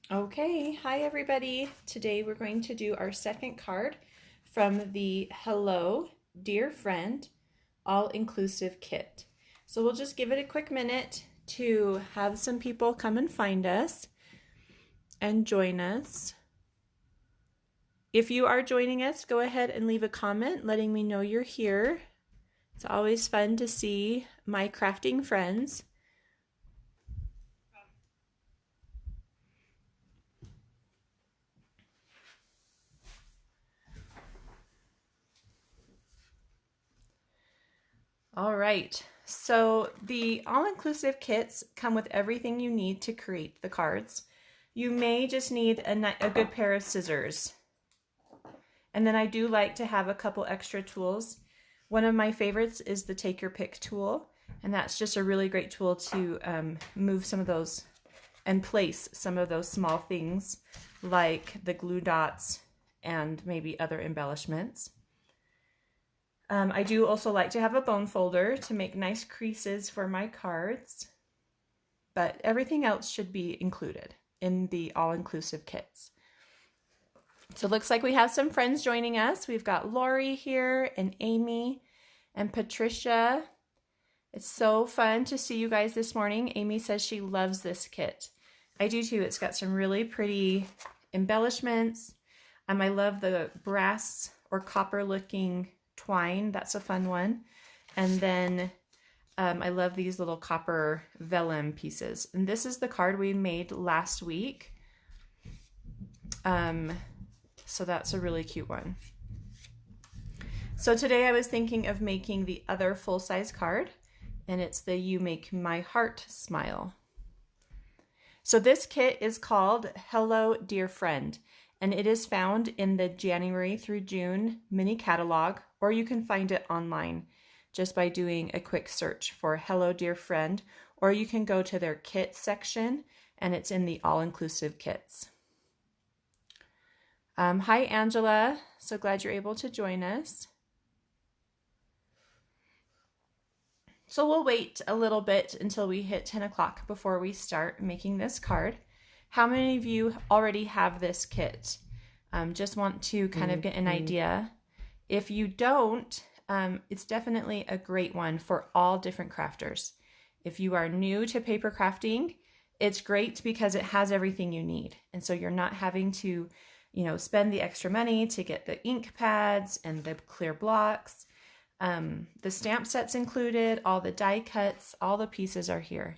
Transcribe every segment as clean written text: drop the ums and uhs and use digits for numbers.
Okay, hi everybody. Today we're going to do our second card from the Hello Dear Friend All-Inclusive Kit. So we'll just give it a quick minute to have some people come and find us and join us. If you are joining us, go ahead and leave a comment letting me know you're here. It's always fun to see my crafting friends. All right, so the all-inclusive kits come with everything you need to create the cards. You may just need a good pair of scissors. And then I do like to have a couple extra tools. One of my favorites is the Take Your Pick tool, and that's just a really great tool to move some of those and place some of those small things like the glue dots and maybe other embellishments. I do also like to have a bone folder to make nice creases for my cards, but everything else should be included in the all-inclusive kits. So it looks like we have some friends joining us. We've got Lori here and Amy and Patricia. It's so fun to see you guys this morning. Amy says she loves this kit. I do too. It's got some really pretty embellishments. I love the brass or copper looking twine. That's a fun one. And then I love these little copper vellum pieces. And this is the card we made last week. So that's a really cute one. So today I was thinking of making the other full-size card, and it's the You Make My Heart Smile. So this kit is called Hello Dear Friend, and it is found in the January through June mini catalog, or you can find it online just by doing a quick search for Hello Dear Friend, or you can go to their kit section and it's in the all-inclusive kits. Hi Angela, so glad you're able to join us. So we'll wait a little bit until we hit 10 o'clock before we start making this card. How many of you already have this kit? Just want to kind of get an idea. If you don't, it's definitely a great one for all different crafters. If you are new to paper crafting, it's great because it has everything you need. And so you're not having to, spend the extra money to get the ink pads and the clear blocks. The stamp set's included, all the die cuts, all the pieces are here.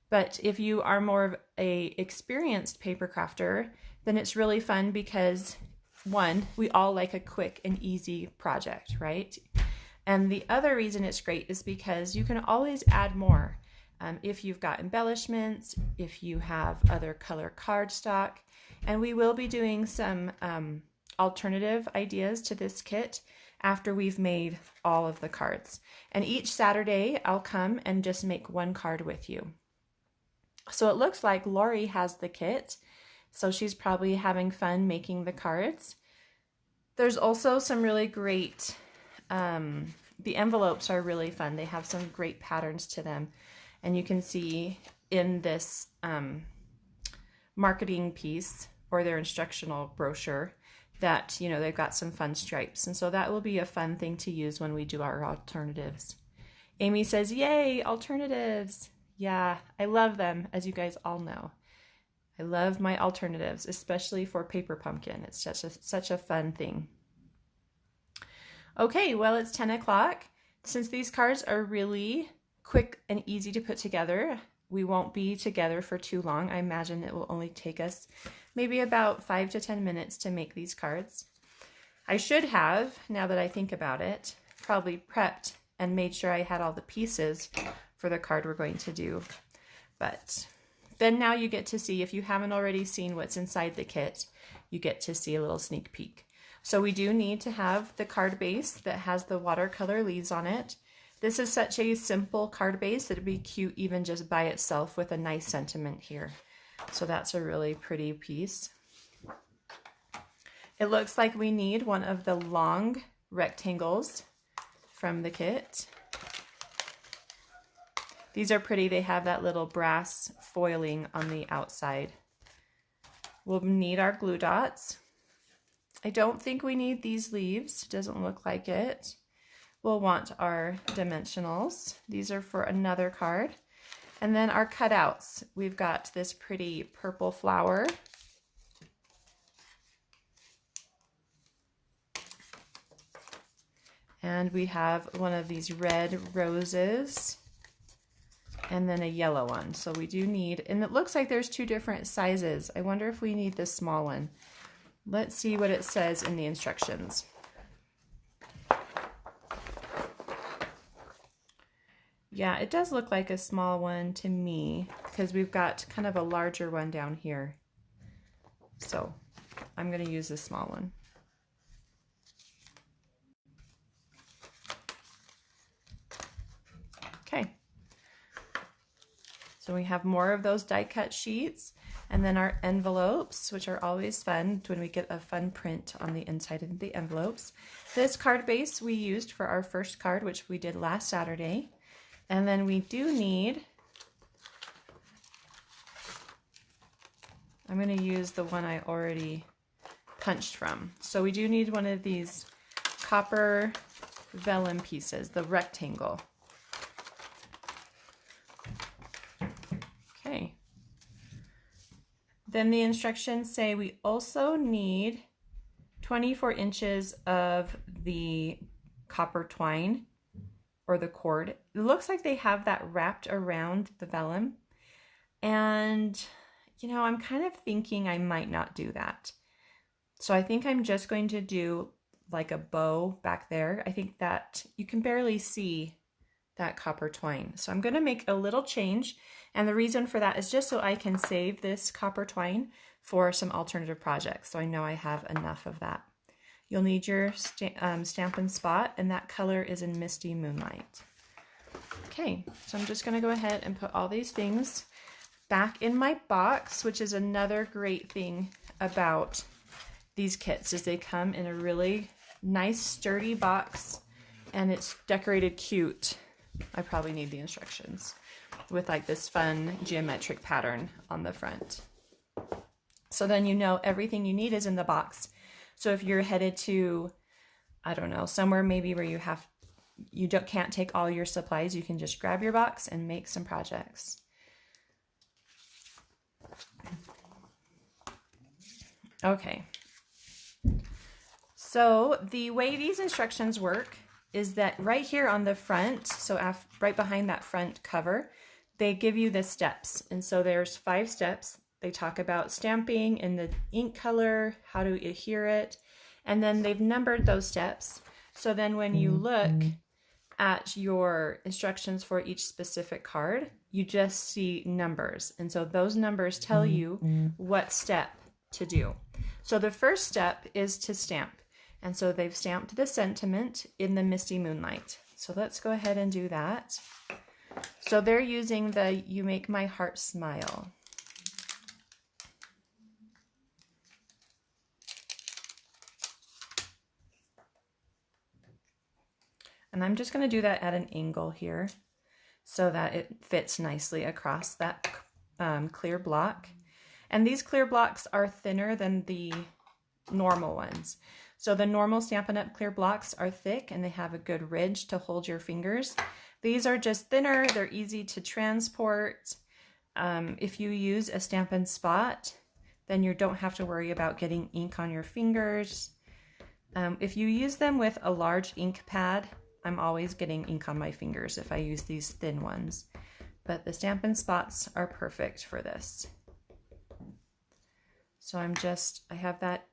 But if you are more of a experienced paper crafter, then it's really fun because one, we all like a quick and easy project, right? And the other reason it's great is because you can always add more. If you've got embellishments, if you have other color cardstock, and we will be doing some alternative ideas to this kit after we've made all of the cards. And each Saturday, I'll come and just make one card with you. So it looks like Lori has the kit, so she's probably having fun making the cards. There's also some really great, the envelopes are really fun. They have some great patterns to them. And you can see in this marketing piece or their instructional brochure that, they've got some fun stripes. And so that will be a fun thing to use when we do our alternatives. Amy says, yay, alternatives. Yeah, I love them, as you guys all know. I love my alternatives, especially for paper pumpkin. It's such a fun thing. Okay, well, it's 10 o'clock. Since these cards are really quick and easy to put together, we won't be together for too long. I imagine it will only take us maybe about 5 to 10 minutes to make these cards. I should have, now that I think about it, probably prepped and made sure I had all the pieces for the card we're going to do. But then now you get to see, if you haven't already seen what's inside the kit, you get to see a little sneak peek. So we do need to have the card base that has the watercolor leaves on it. This is such a simple card base that it'd be cute even just by itself with a nice sentiment here. So that's a really pretty piece. It looks like we need one of the long rectangles from the kit. These are pretty. They have that little brass foiling on the outside. We'll need our glue dots. I don't think we need these leaves. Doesn't look like it. We'll want our dimensionals. These are for another card. And then our cutouts. We've got this pretty purple flower. And we have one of these red roses. And then a yellow one. So we do need, and it looks like there's two different sizes. I wonder if we need this small one. Let's see what it says in the instructions. Yeah, it does look like a small one to me because we've got kind of a larger one down here. So I'm going to use this small one. Okay. So we have more of those die cut sheets, and then our envelopes, which are always fun when we get a fun print on the inside of the envelopes. This card base we used for our first card, which we did last Saturday. And then we do need, I'm going to use the one I already punched from. So we do need one of these copper vellum pieces, the rectangle. Okay. Then the instructions say we also need 24 inches of the copper twine or the cord. It looks like they have that wrapped around the vellum. And, you know, I'm kind of thinking I might not do that. So I think I'm just going to do like a bow back there. I think that you can barely see that copper twine. So I'm going to make a little change. And the reason for that is just so I can save this copper twine for some alternative projects. So I know I have enough of that. You'll need your Stampin' Spot, and that color is in Misty Moonlight. Okay, so I'm just going to go ahead and put all these things back in my box, which is another great thing about these kits, is they come in a really nice sturdy box, and it's decorated cute. I probably need the instructions with like this fun geometric pattern on the front. So then you know everything you need is in the box. So if you're headed to, I don't know, somewhere maybe where you can't take all your supplies, you can just grab your box and make some projects. Okay. So the way these instructions work is that right here on the front, so right behind that front cover, they give you the steps. And so there's 5 steps. They talk about stamping and the ink color, how to adhere it, and then they've numbered those steps. So then when you look at your instructions for each specific card, you just see numbers. And so those numbers tell you what step to do. So the first step is to stamp. And so they've stamped the sentiment in the Misty Moonlight. So let's go ahead and do that. So they're using the "You Make My Heart Smile." And I'm just going to do that at an angle here so that it fits nicely across that clear block. And these clear blocks are thinner than the normal ones. So the normal Stampin' Up! Clear blocks are thick and they have a good ridge to hold your fingers. These are just thinner, they're easy to transport. If you use a Stampin' Spot, then you don't have to worry about getting ink on your fingers. If you use them with a large ink pad, I'm always getting ink on my fingers if I use these thin ones. But the Stampin' Spots are perfect for this. So I have that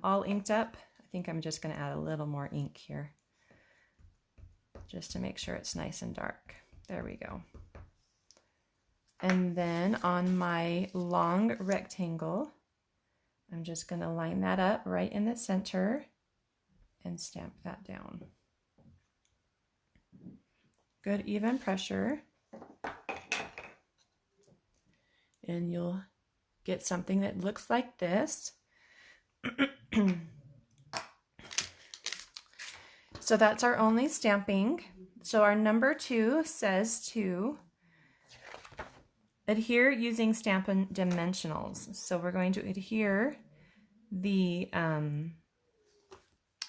all inked up. I think I'm just going to add a little more ink here just to make sure it's nice and dark. There we go. And then on my long rectangle, I'm just going to line that up right in the center and stamp that down. Good even pressure. And you'll get something that looks like this. So that's our only stamping. So our number 2 says to Adhere using Stampin' dimensionals. So we're going to adhere the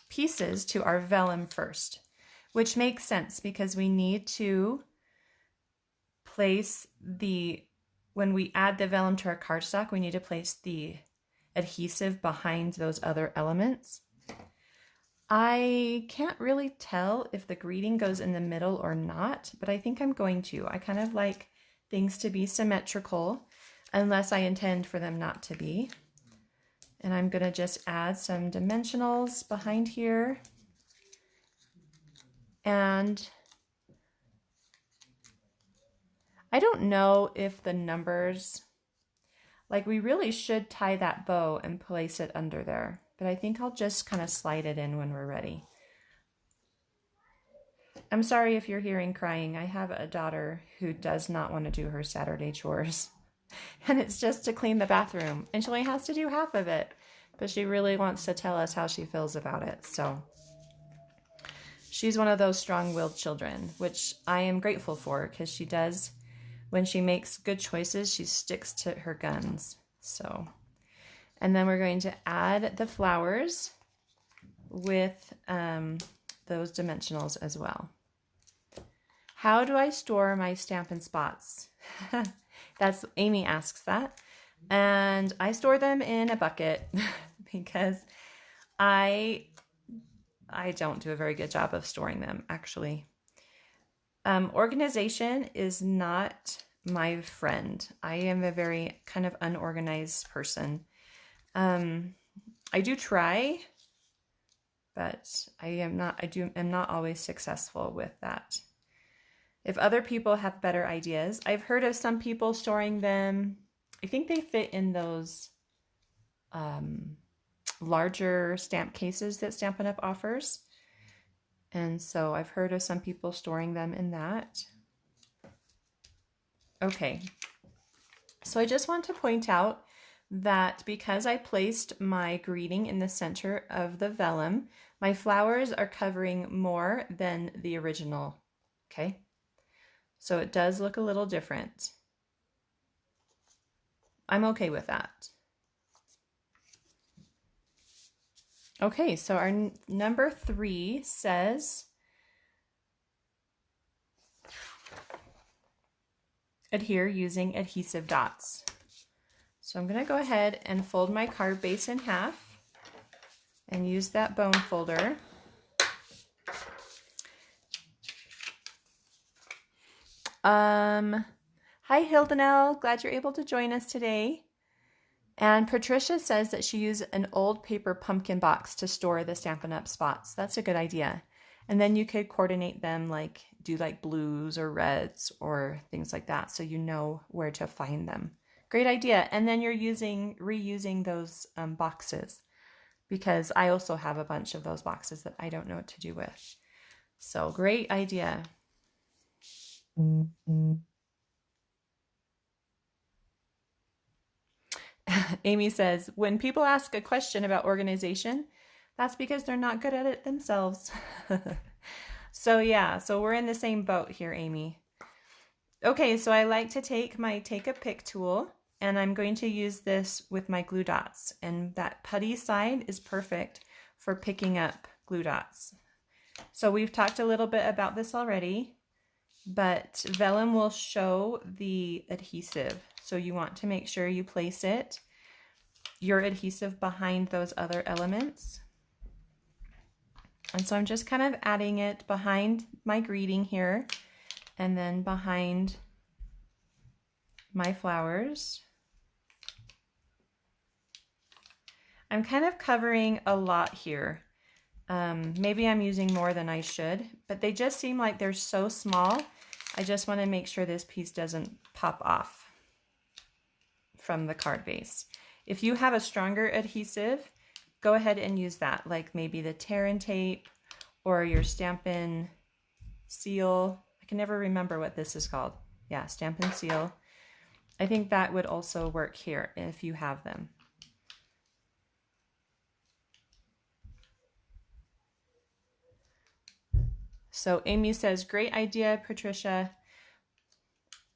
pieces to our vellum first, which makes sense because we need to place when we add the vellum to our cardstock, we need to place the adhesive behind those other elements. I can't really tell if the greeting goes in the middle or not, but I think I'm going to. I kind of like things to be symmetrical unless I intend for them not to be. And I'm going to just add some dimensionals behind here. And I don't know if the numbers, like we really should tie that bow and place it under there, but I think I'll just kind of slide it in when we're ready. I'm sorry if you're hearing crying. I have a daughter who does not want to do her Saturday chores. And it's just to clean the bathroom. And she only has to do half of it. But she really wants to tell us how she feels about it. So she's one of those strong-willed children, which I am grateful for because she does, when she makes good choices, she sticks to her guns. So, and then we're going to add the flowers with those dimensionals as well. How do I store my Stampin' spots? That's Amy asks that. And I store them in a bucket because I don't do a very good job of storing them, actually. Organization is not my friend. I am a very kind of unorganized person. I do try, but I'm not always successful with that. If other people have better ideas, I've heard of some people storing them. I think they fit in those larger stamp cases that Stampin' Up! Offers. And so I've heard of some people storing them in that. Okay. So I just want to point out that because I placed my greeting in the center of the vellum, my flowers are covering more than the original. Okay. So it does look a little different. I'm okay with that. Okay, so our number 3 says adhere using adhesive dots. So I'm going to go ahead and fold my card base in half and use that bone folder. Hi Hildenelle, glad you're able to join us today. And Patricia says that she used an old paper pumpkin box to store the Stampin' Up! Spots. That's a good idea. And then you could coordinate them, like do like blues or reds or things like that, so you know where to find them. Great idea. And then you're reusing those boxes, because I also have a bunch of those boxes that I don't know what to do with. So great idea. Amy says, when people ask a question about organization, that's because they're not good at it themselves. So yeah, so we're in the same boat here, Amy. Okay, so I like to take my Take a Pick tool, and I'm going to use this with my glue dots. And that putty side is perfect for picking up glue dots. So we've talked a little bit about this already, but vellum will show the adhesive. So you want to make sure you place your adhesive behind those other elements. And so I'm just kind of adding it behind my greeting here and then behind my flowers. I'm kind of covering a lot here. Maybe I'm using more than I should, but they just seem like they're so small. I just want to make sure this piece doesn't pop off from the card base. If you have a stronger adhesive, go ahead and use that, like maybe the tear and tape or your Stampin' Seal. I can never remember what this is called. Yeah, Stampin' Seal. I think that would also work here if you have them. So Amy says, great idea, Patricia.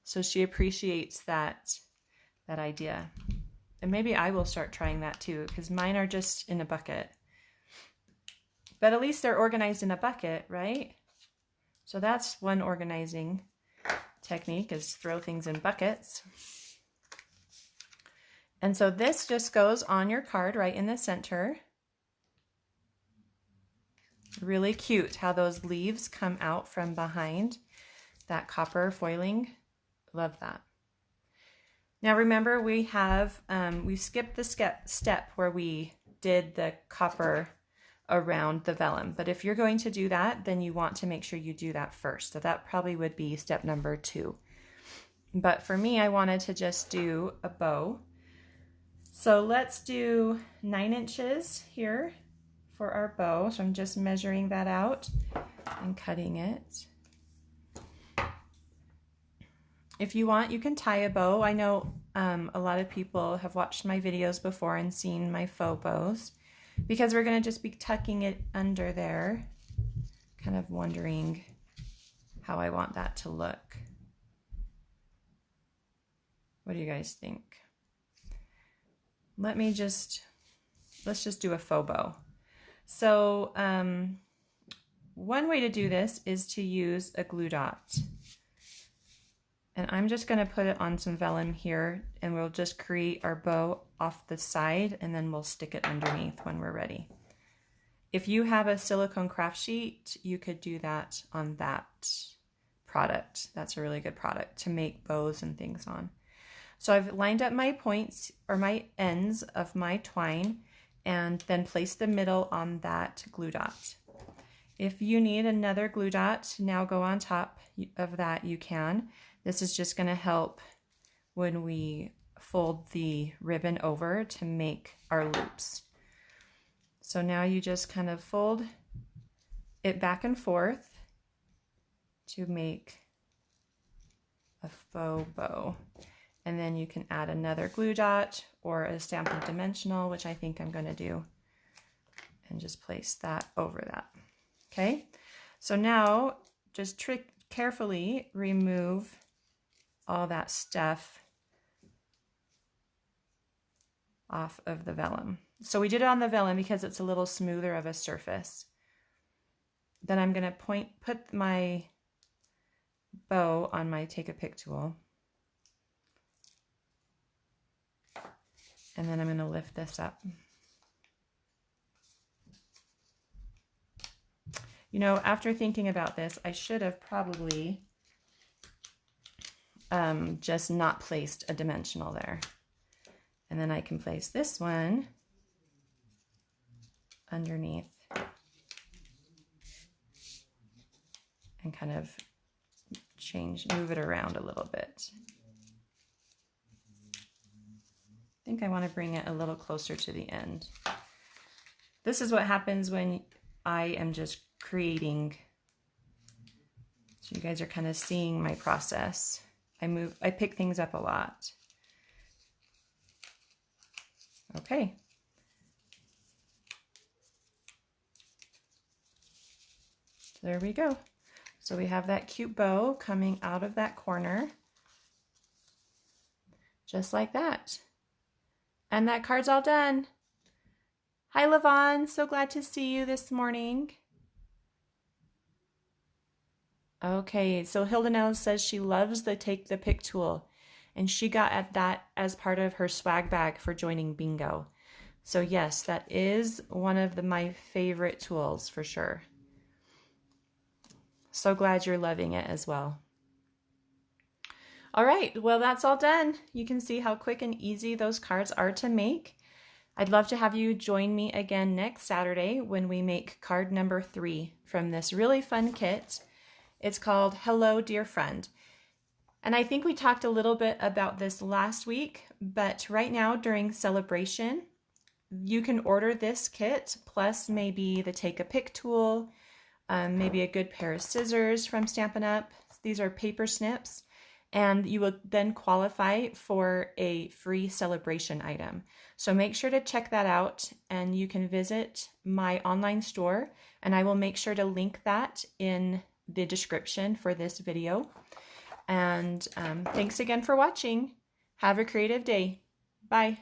So she appreciates that idea. And maybe I will start trying that too, because mine are just in a bucket. But at least they're organized in a bucket, right? So that's one organizing technique, is throw things in buckets. And so this just goes on your card right in the center. Really cute how those leaves come out from behind that copper foiling. Love that. Now remember, we skipped the step where we did the copper around the vellum. But if you're going to do that, then you want to make sure you do that first. So that probably would be step number 2. But for me, I wanted to just do a bow. So let's do 9 inches here for our bow. So I'm just measuring that out and cutting it. If you want, you can tie a bow. I know a lot of people have watched my videos before and seen my faux bows, because we're going to just be tucking it under there, kind of wondering how I want that to look. What do you guys think? Let's just do a faux bow. So one way to do this is to use a glue dot. And I'm just going to put it on some vellum here, and we'll just create our bow off the side, and then we'll stick it underneath when we're ready. If you have a silicone craft sheet, you could do that on that product. That's a really good product to make bows and things on. So I've lined up my points, or my ends of my twine, and then placed the middle on that glue dot. If you need another glue dot to now go on top of that, you can. This is just going to help when we fold the ribbon over to make our loops. So now you just kind of fold it back and forth to make a faux bow. And then you can add another glue dot or a Stampin' dimensional, which I think I'm going to do, and just place that over that. Okay, so now just carefully remove all that stuff off of the vellum. So we did it on the vellum because it's a little smoother of a surface. Then I'm going to put my bow on my Take a Pick tool. And then I'm going to lift this up. You know, after thinking about this, I should have probably just not placed a dimensional there. And then I can place this one underneath and kind of move it around a little bit. I think I want to bring it a little closer to the end. This is what happens when I am just creating. So you guys are kind of seeing my process. I pick things up a lot. Okay. There we go. So we have that cute bow coming out of that corner, just like that. And that card's all done. Hi, Lavon. So glad to see you this morning. Okay, so Hilda Nels says she loves the Take the Pick tool, and she got at that as part of her swag bag for joining bingo. So yes, that is one of my favorite tools for sure. So glad you're loving it as well. All right, well, that's all done. You can see how quick and easy those cards are to make. I'd love to have you join me again next Saturday when we make card number 3 from this really fun kit. It's called Hello, Dear Friend. And I think we talked a little bit about this last week, but right now during Sale-a-bration, you can order this kit, plus maybe the Take a Pick tool, maybe a good pair of scissors from Stampin' Up. These are paper snips, and you will then qualify for a free Sale-a-bration item. So make sure to check that out, and you can visit my online store, and I will make sure to link that in the description for this video. And thanks again for watching. Have a creative day. Bye.